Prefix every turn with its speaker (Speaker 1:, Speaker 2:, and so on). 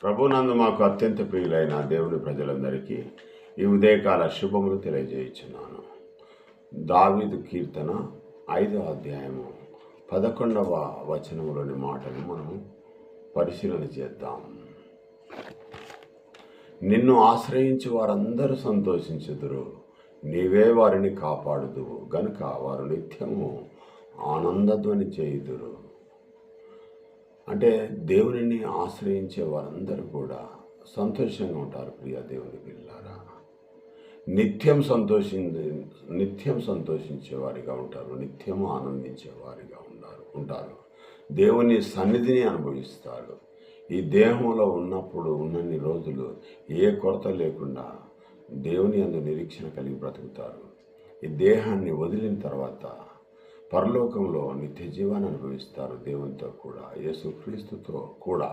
Speaker 1: ప్రభునందు మాకు అత్యంత ప్రియులైన దేవుని ప్రజలందరికీ ఈ ఉదయకాల శుభములు తెలియజేయుచున్నాను. దావీదు కీర్తన 5వ అధ్యాయము 11వ వచనములోని మాటలు మనము పరిశీలన చేద్దాం. నిన్ను ఆశ్రయించి వారందరూ సంతోషించుదురు, నీవే వారిని కాపాడుదువు గనుక వారు నిత్యము ఆనందధ్వని చేయుదురు. అంటే దేవునిని ఆశ్రయించే వారందరూ కూడా సంతోషంగా ఉంటారు. ప్రియ దేవుని పిల్లారా, నిత్యం సంతోషించే వారిగా ఉంటారు, నిత్యము ఆనందించే వారిగా ఉంటారు. దేవుని సన్నిధిని అనుభవిస్తారు. ఈ దేహంలో ఉన్నప్పుడు ఉన్నన్ని రోజులు ఏ కొరత లేకుండా దేవుని యందు నిరీక్షణ కలిగి బ్రతుకుతారు. ఈ దేహాన్ని వదిలిన తర్వాత పరలోకంలో నిత్య జీవాన్ని అనుభవిస్తారు. దేవునితో కూడా, యేసుక్రీస్తుతో కూడా.